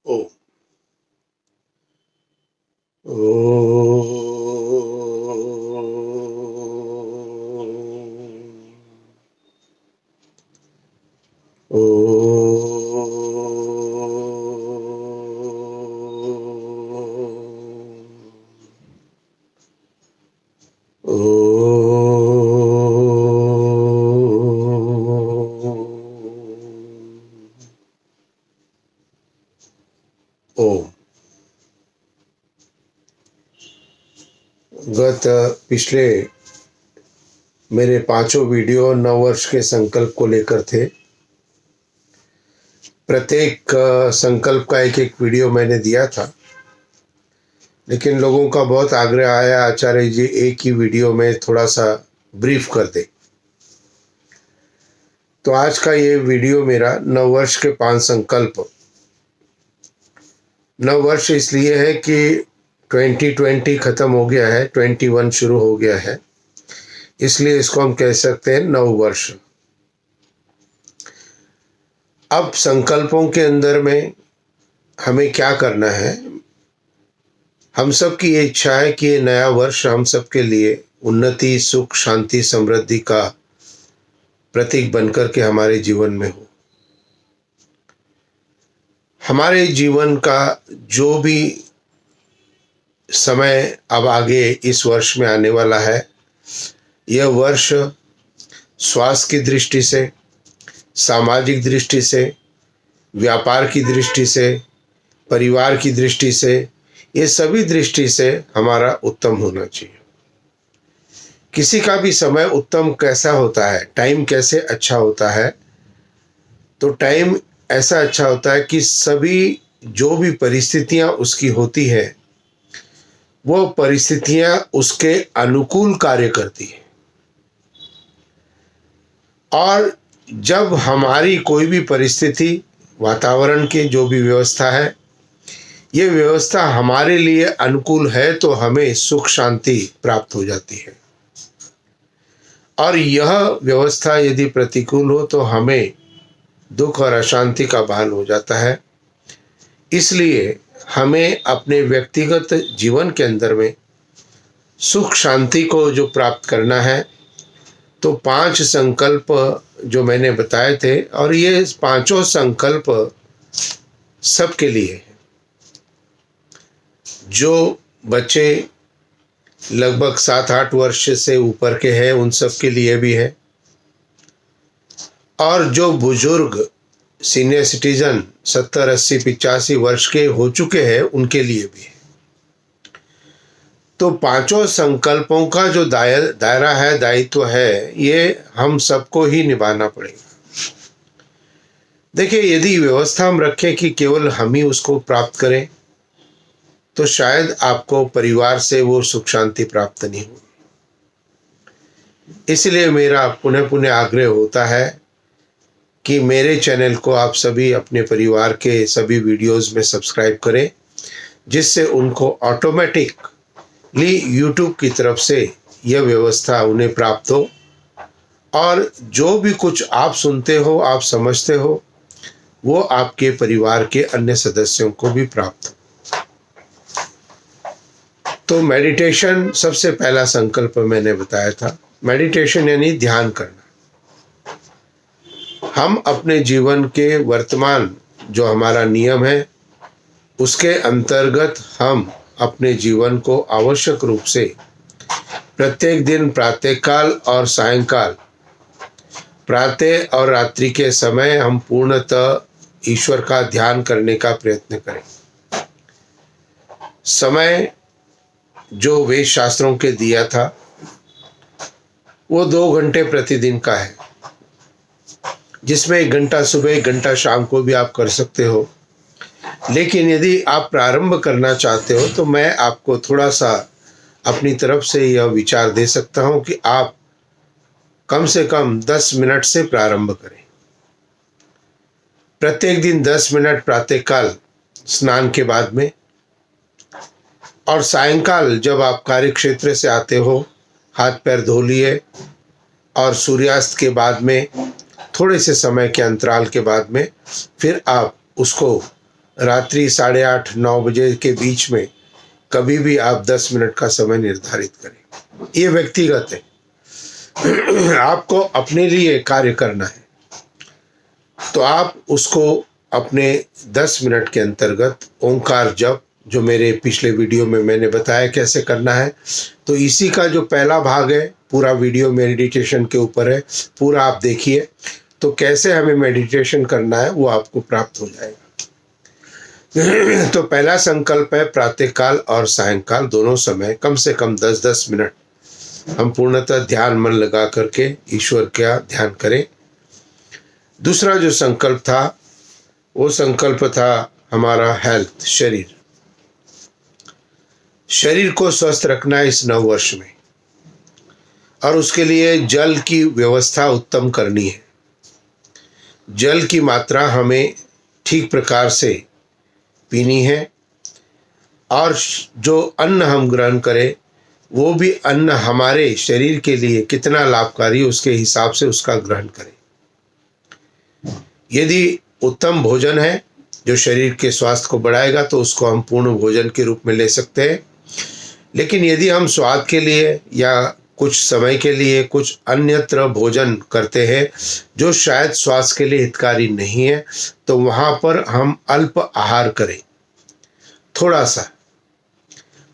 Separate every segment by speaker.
Speaker 1: ओ ओ ओ ओ गत पिछले मेरे पांचों वीडियो नववर्ष के संकल्प को लेकर थे। प्रत्येक संकल्प का एक एक वीडियो मैंने दिया था, लेकिन लोगों का बहुत आग्रह आया, आचार्य जी एक ही वीडियो में थोड़ा सा ब्रीफ कर दे। तो आज का ये वीडियो मेरा नववर्ष के 5 संकल्प। नववर्ष इसलिए है कि 2020 खत्म हो गया है, 21 शुरू हो गया है, इसलिए इसको हम कह सकते हैं नववर्ष। अब संकल्पों के अंदर में हमें क्या करना है, हम सब की ये इच्छा है कि ये नया वर्ष हम सब के लिए उन्नति, सुख, शांति, समृद्धि का प्रतीक बनकर के हमारे जीवन में हो। हमारे जीवन का जो भी समय अब आगे इस वर्ष में आने वाला है, यह वर्ष स्वास्थ्य की दृष्टि से, सामाजिक दृष्टि से, व्यापार की दृष्टि से, परिवार की दृष्टि से, ये सभी दृष्टि से हमारा उत्तम होना चाहिए। किसी का भी समय उत्तम कैसा होता है, टाइम कैसे अच्छा होता है, तो टाइम ऐसा अच्छा होता है कि सभी जो भी परिस्थितियां उसकी होती है, वो परिस्थितियां उसके अनुकूल कार्य करती है। और जब हमारी कोई भी परिस्थिति, वातावरण की जो भी व्यवस्था है, ये व्यवस्था हमारे लिए अनुकूल है, तो हमें सुख शांति प्राप्त हो जाती है। और यह व्यवस्था यदि प्रतिकूल हो तो हमें दुख और अशांति का भान हो जाता है। इसलिए हमें अपने व्यक्तिगत जीवन के अंदर में सुख शांति को जो प्राप्त करना है, तो 5 संकल्प जो मैंने बताए थे, और ये पांचों संकल्प सबके लिए है। जो बच्चे लगभग 7-8 वर्ष से ऊपर के हैं उन सब के लिए भी है, और जो बुजुर्ग सीनियर सिटीजन 70, 80, 85 वर्ष के हो चुके हैं उनके लिए भी है। तो पांचों संकल्पों का जो दायरा है, दायित्व है, ये हम सबको ही निभाना पड़ेगा। देखिए, यदि व्यवस्था हम रखें कि केवल हम ही उसको प्राप्त करें, तो शायद आपको परिवार से वो सुख शांति प्राप्त नहीं हो। इसलिए मेरा पुनः पुनः आग्रह होता है कि मेरे चैनल को आप सभी अपने परिवार के सभी वीडियोस में सब्सक्राइब करें, जिससे उनको ऑटोमेटिकली यूट्यूब की तरफ से यह व्यवस्था उन्हें प्राप्त हो, और जो भी कुछ आप सुनते हो, आप समझते हो, वो आपके परिवार के अन्य सदस्यों को भी प्राप्त हो। तो मेडिटेशन सबसे पहला संकल्प मैंने बताया था। मेडिटेशन यानी ध्यान करना। हम अपने जीवन के वर्तमान जो हमारा नियम है, उसके अंतर्गत हम अपने जीवन को आवश्यक रूप से प्रत्येक दिन प्रातःकाल और सायंकाल, प्रातः और रात्रि के समय हम पूर्णतः ईश्वर का ध्यान करने का प्रयत्न करें। समय जो वेद शास्त्रों के दिया था, वो 2 घंटे प्रतिदिन का है, जिसमें 1 घंटा सुबह, 1 घंटा शाम को भी आप कर सकते हो। लेकिन यदि आप प्रारंभ करना चाहते हो, तो मैं आपको थोड़ा सा अपनी तरफ से यह विचार दे सकता हूं कि आप कम से कम 10 मिनट से प्रारंभ करें। प्रत्येक दिन 10 मिनट प्रातःकाल स्नान के बाद में, और सायंकाल जब आप कार्य क्षेत्र से आते हो, हाथ पैर धो लिए, और सूर्यास्त के बाद में थोड़े से समय के अंतराल के बाद में फिर आप उसको रात्रि 8:30-9 बजे के बीच में कभी भी आप 10 मिनट का समय निर्धारित करें। ये व्यक्तिगत है। आपको अपने लिए कार्य करना है तो आप उसको अपने 10 मिनट के अंतर्गत ओंकार जप, जो मेरे पिछले वीडियो में मैंने बताया कैसे करना है, तो इसी का जो पहला भाग है, पूरा वीडियो मेडिटेशन के ऊपर है, पूरा आप देखिए तो कैसे हमें मेडिटेशन करना है वो आपको प्राप्त हो जाएगा। तो पहला संकल्प है प्रातःकाल और सायंकाल दोनों समय कम से कम 10-10 मिनट हम पूर्णतः ध्यान मन लगा करके ईश्वर का ध्यान करें। दूसरा जो संकल्प था वो संकल्प था हमारा हेल्थ, शरीर को स्वस्थ रखना है इस नव वर्ष में, और उसके लिए जल की व्यवस्था उत्तम करनी है। जल की मात्रा हमें ठीक प्रकार से पीनी है, और जो अन्न हम ग्रहण करें वो भी अन्न हमारे शरीर के लिए कितना लाभकारी उसके हिसाब से उसका ग्रहण करें। यदि उत्तम भोजन है जो शरीर के स्वास्थ्य को बढ़ाएगा तो उसको हम पूर्ण भोजन के रूप में ले सकते हैं। लेकिन यदि हम स्वाद के लिए या कुछ समय के लिए कुछ अन्यत्र भोजन करते हैं जो शायद स्वास्थ्य के लिए हितकारी नहीं है, तो वहाँ पर हम अल्प आहार करें।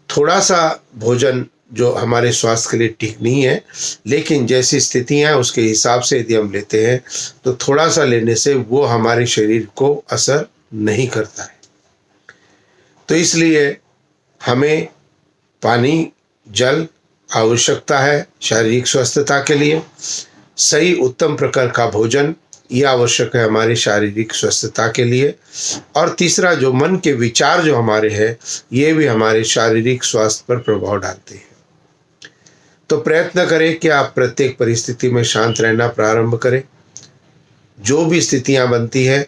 Speaker 1: थोड़ा सा भोजन जो हमारे स्वास्थ्य के लिए ठीक नहीं है, लेकिन जैसी स्थितियाँ हैं उसके हिसाब से यदि हम लेते हैं तो थोड़ा सा लेने से वो हमारे शरीर को असर नहीं करता है। तो इसलिए हमें पानी, जल आवश्यकता है शारीरिक स्वस्थता के लिए। सही उत्तम प्रकार का भोजन ये आवश्यक है हमारी शारीरिक स्वस्थता के लिए। और तीसरा जो मन के विचार जो हमारे हैं ये भी हमारे शारीरिक स्वास्थ्य पर प्रभाव डालते हैं। तो प्रयत्न करें कि आप प्रत्येक परिस्थिति में शांत रहना प्रारंभ करें। जो भी स्थितियां बनती है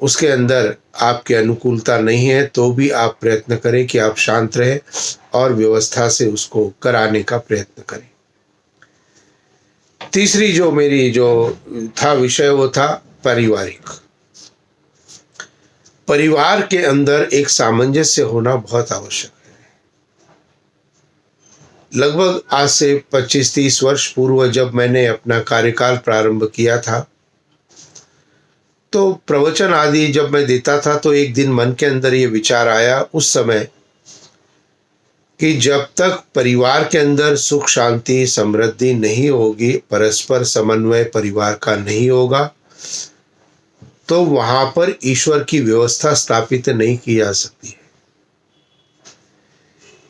Speaker 1: उसके अंदर आपकी अनुकूलता नहीं है तो भी आप प्रयत्न करें कि आप शांत रहें और व्यवस्था से उसको कराने का प्रयत्न करें। तीसरी जो मेरी जो था विषय वो था पारिवारिक। परिवार के अंदर एक सामंजस्य होना बहुत आवश्यक है। लगभग आज से 25-30 वर्ष पूर्व जब मैंने अपना कार्यकाल प्रारंभ किया था तो प्रवचन आदि जब मैं देता था तो एक दिन मन के अंदर ये विचार आया उस समय कि जब तक परिवार के अंदर सुख शांति समृद्धि नहीं होगी, परस्पर समन्वय परिवार का नहीं होगा, तो वहां पर ईश्वर की व्यवस्था स्थापित नहीं की जा सकती है।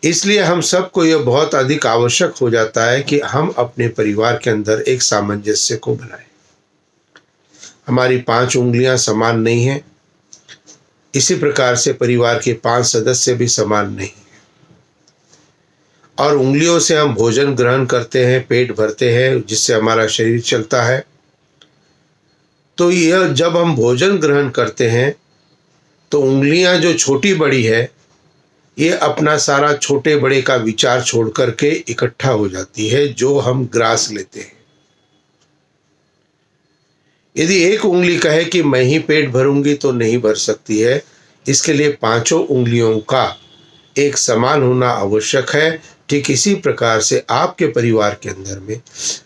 Speaker 1: इसलिए हम सबको यह बहुत अधिक आवश्यक हो जाता है कि हम अपने परिवार के अंदर एक सामंजस्य को बनाएं। हमारी 5 उंगलियां समान नहीं हैं, इसी प्रकार से परिवार के 5 सदस्य भी समान नहीं हैं। और उंगलियों से हम भोजन ग्रहण करते हैं, पेट भरते हैं, जिससे हमारा शरीर चलता है। तो यह जब हम भोजन ग्रहण करते हैं तो उंगलियां जो छोटी बड़ी है ये अपना सारा छोटे बड़े का विचार छोड़ करके इकट्ठा हो जाती है जो हम ग्रास लेते हैं। यदि एक उंगली कहे कि मैं ही पेट भरूंगी तो नहीं भर सकती है। इसके लिए 5 उंगलियों का एक समान होना आवश्यक है। ठीक इसी प्रकार से आपके परिवार के अंदर में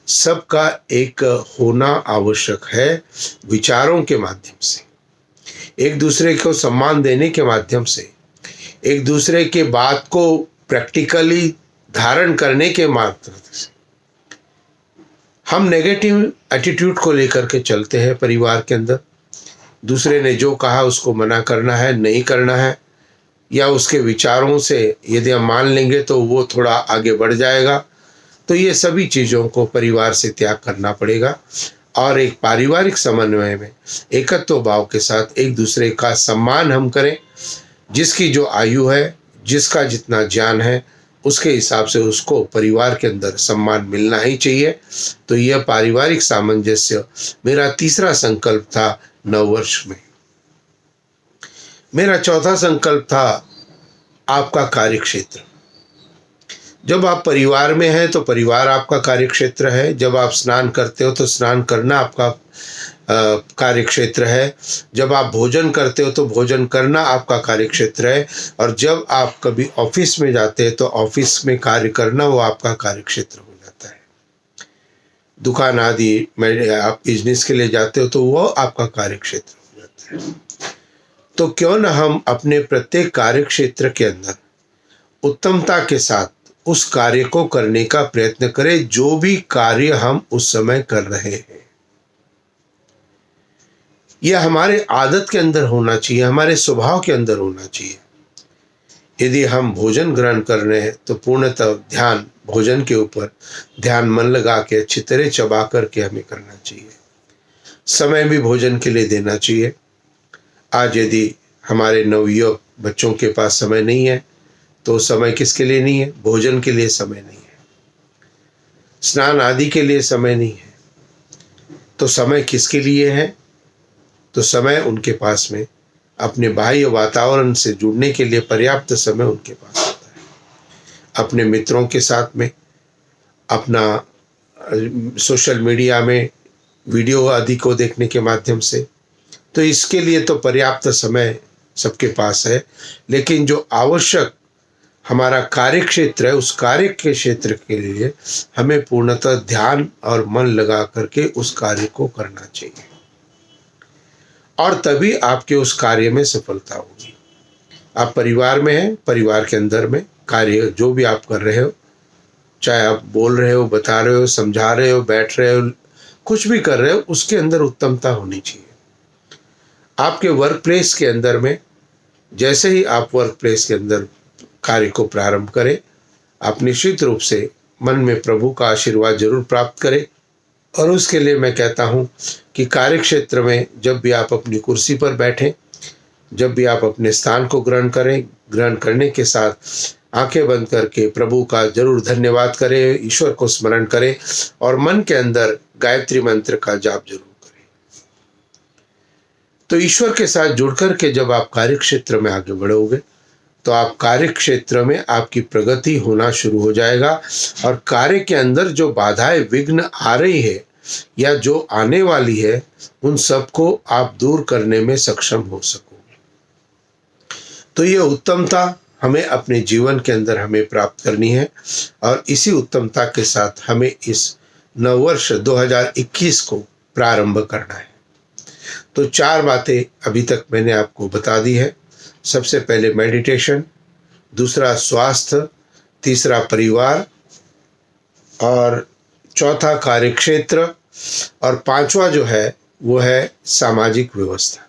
Speaker 1: सबका एक होना आवश्यक है। विचारों के माध्यम से, एक दूसरे को सम्मान देने के माध्यम से, एक दूसरे के बात को प्रैक्टिकली धारण करने के माध्यम से हम नेगेटिव एटीट्यूड को लेकर के चलते हैं परिवार के अंदर। दूसरे ने जो कहा उसको मना करना है, नहीं करना है, या उसके विचारों से यदि हम मान लेंगे तो वो थोड़ा आगे बढ़ जाएगा। तो ये सभी चीज़ों को परिवार से त्याग करना पड़ेगा और एक पारिवारिक समन्वय में एकत्व भाव के साथ एक दूसरे का सम्मान हम करें। जिसकी जो आयु है, जिसका जितना ज्ञान है, उसके हिसाब से उसको परिवार के अंदर सम्मान मिलना ही चाहिए। तो यह पारिवारिक सामंजस्य मेरा तीसरा संकल्प था नववर्ष में। मेरा चौथा संकल्प था आपका कार्यक्षेत्र। जब आप परिवार में हैं तो परिवार आपका कार्यक्षेत्र है। जब आप स्नान करते हो तो स्नान करना आपका कार्यक्षेत्र है। जब आप भोजन करते हो तो भोजन करना आपका कार्यक्षेत्र है। और जब आप कभी ऑफिस में जाते हैं तो ऑफिस में कार्य करना वो आपका कार्यक्षेत्र हो जाता है। दुकान आदि में आप बिजनेस के लिए जाते हो तो वो आपका कार्यक्षेत्र हो जाता है। तो क्यों न हम अपने प्रत्येक कार्यक्षेत्र के अंदर उत्तमता के साथ उस कार्य को करने का प्रयत्न करें जो भी कार्य हम उस समय कर रहे हैं। यह हमारे आदत के अंदर होना चाहिए, हमारे स्वभाव के अंदर होना चाहिए। यदि हम भोजन ग्रहण कर रहे हैं तो पूर्णतः ध्यान भोजन के ऊपर, ध्यान मन लगा के अच्छी तरह चबा करके हमें करना चाहिए। समय भी भोजन के लिए देना चाहिए। आज यदि हमारे नवयुवक बच्चों के पास समय नहीं है तो समय किसके लिए नहीं है? भोजन के लिए समय नहीं है, स्नान आदि के लिए समय नहीं है। तो समय किसके लिए है? तो समय उनके पास में अपने बाह्य वातावरण से जुड़ने के लिए पर्याप्त समय उनके पास होता है। अपने मित्रों के साथ में, अपना सोशल मीडिया में वीडियो आदि को देखने के माध्यम से, तो इसके लिए तो पर्याप्त समय सबके पास है। लेकिन जो आवश्यक हमारा कार्य क्षेत्र है, उस कार्य के क्षेत्र के लिए हमें पूर्णतः ध्यान और मन लगा करके उस कार्य को करना चाहिए, और तभी आपके उस कार्य में सफलता होगी। आप परिवार में हैं, परिवार के अंदर में कार्य जो भी आप कर रहे हो, चाहे आप बोल रहे हो, बता रहे हो, समझा रहे हो, बैठ रहे हो, कुछ भी कर रहे हो, उसके अंदर उत्तमता होनी चाहिए। आपके वर्क प्लेस के अंदर में, जैसे ही आप वर्क प्लेस के अंदर कार्य को प्रारंभ करें, आप निश्चित रूप से मन में प्रभु का आशीर्वाद जरूर प्राप्त करें। और उसके लिए मैं कहता हूँ कि कार्य क्षेत्र में जब भी आप अपनी कुर्सी पर बैठें, जब भी आप अपने स्थान को ग्रहण करें, ग्रहण करने के साथ आंखें बंद करके प्रभु का जरूर धन्यवाद करें, ईश्वर को स्मरण करें और मन के अंदर गायत्री मंत्र का जाप जरूर करें। तो ईश्वर के साथ जुड़ करके जब आप कार्य क्षेत्र में आगे बढ़ोगे तो आप कार्य क्षेत्र में आपकी प्रगति होना शुरू हो जाएगा, और कार्य के अंदर जो बाधाएं, विघ्न आ रही है या जो आने वाली है, उन सबको आप दूर करने में सक्षम हो सकोगे। तो ये उत्तमता हमें अपने जीवन के अंदर हमें प्राप्त करनी है, और इसी उत्तमता के साथ हमें इस नववर्ष 2021 को प्रारंभ करना है। तो 4 बातें अभी तक मैंने आपको बता दी है। सबसे पहले मेडिटेशन, दूसरा स्वास्थ्य, तीसरा परिवार, और चौथा कार्यक्षेत्र, और 5वां जो है वो है सामाजिक व्यवस्था।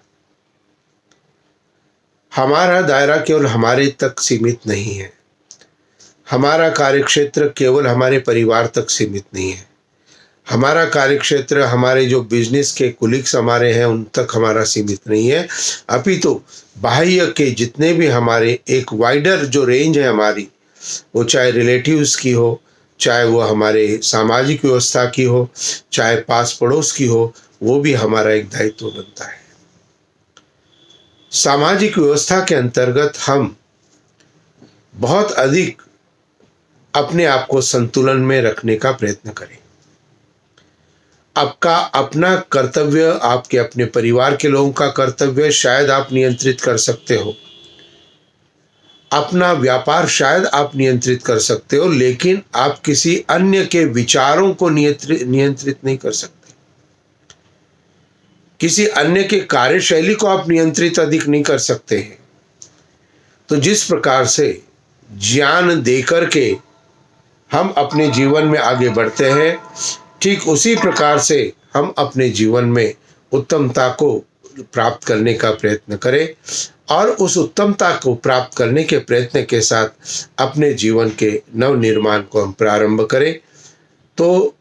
Speaker 1: हमारा दायरा केवल हमारे तक सीमित नहीं है, हमारा कार्यक्षेत्र केवल हमारे परिवार तक सीमित नहीं है, हमारा कार्यक्षेत्र हमारे जो बिजनेस के कुलीग्स हमारे हैं उन तक हमारा सीमित नहीं है, अपितु बाह्य के जितने भी हमारे एक वाइडर जो रेंज है हमारी, वो चाहे रिलेटिव्स की हो, चाहे वो हमारे सामाजिक व्यवस्था की हो, चाहे पास पड़ोस की हो, वो भी हमारा एक दायित्व बनता है। सामाजिक व्यवस्था के अंतर्गत हम बहुत अधिक अपने आप को संतुलन में रखने का प्रयत्न करें। आपका अपना कर्तव्य, आपके अपने परिवार के लोगों का कर्तव्य शायद आप नियंत्रित कर सकते हो, अपना व्यापार शायद आप नियंत्रित कर सकते हो, लेकिन आप किसी अन्य के विचारों को नियंत्रित नहीं कर सकते। किसी अन्य के कार्यशैली को आप नियंत्रित अधिक नहीं कर सकते हैं। तो जिस प्रकार से ज्ञान देकर के हम अपने जीवन में आगे बढ़ते हैं, ठीक उसी प्रकार से हम अपने जीवन में उत्तमता को प्राप्त करने का प्रयत्न करें, और उस उत्तमता को प्राप्त करने के प्रयत्न के साथ अपने जीवन के नव निर्माण को हम प्रारंभ करें। तो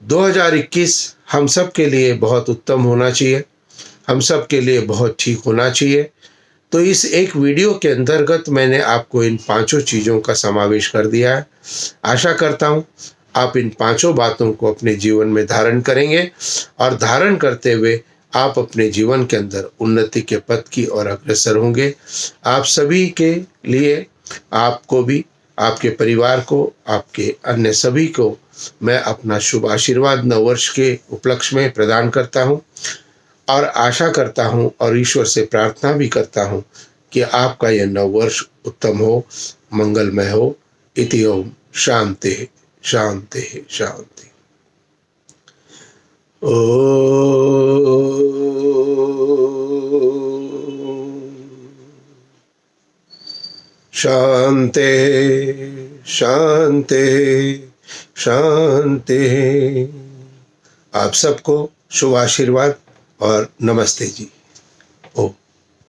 Speaker 1: 2021 हम सब के लिए बहुत उत्तम होना चाहिए, हम सब के लिए बहुत ठीक होना चाहिए। तो इस एक वीडियो के अंतर्गत मैंने आपको इन 5 चीज़ों का समावेश कर दिया है। आशा करता हूँ आप इन 5 बातों को अपने जीवन में धारण करेंगे, और धारण करते हुए आप अपने जीवन के अंदर उन्नति के पथ की ओर अग्रसर होंगे। आप सभी के लिए, आपको भी, आपके परिवार को, आपके अन्य सभी को मैं अपना शुभ आशीर्वाद नववर्ष के उपलक्ष्य में प्रदान करता हूँ और आशा करता हूँ और ईश्वर से प्रार्थना भी करता हूँ कि आपका यह नववर्ष उत्तम हो, मंगलमय हो। इति ओम शांति शांति शांति। ओ शांति शांति शांति। आप सबको शुभ आशीर्वाद और नमस्ते जी। ओ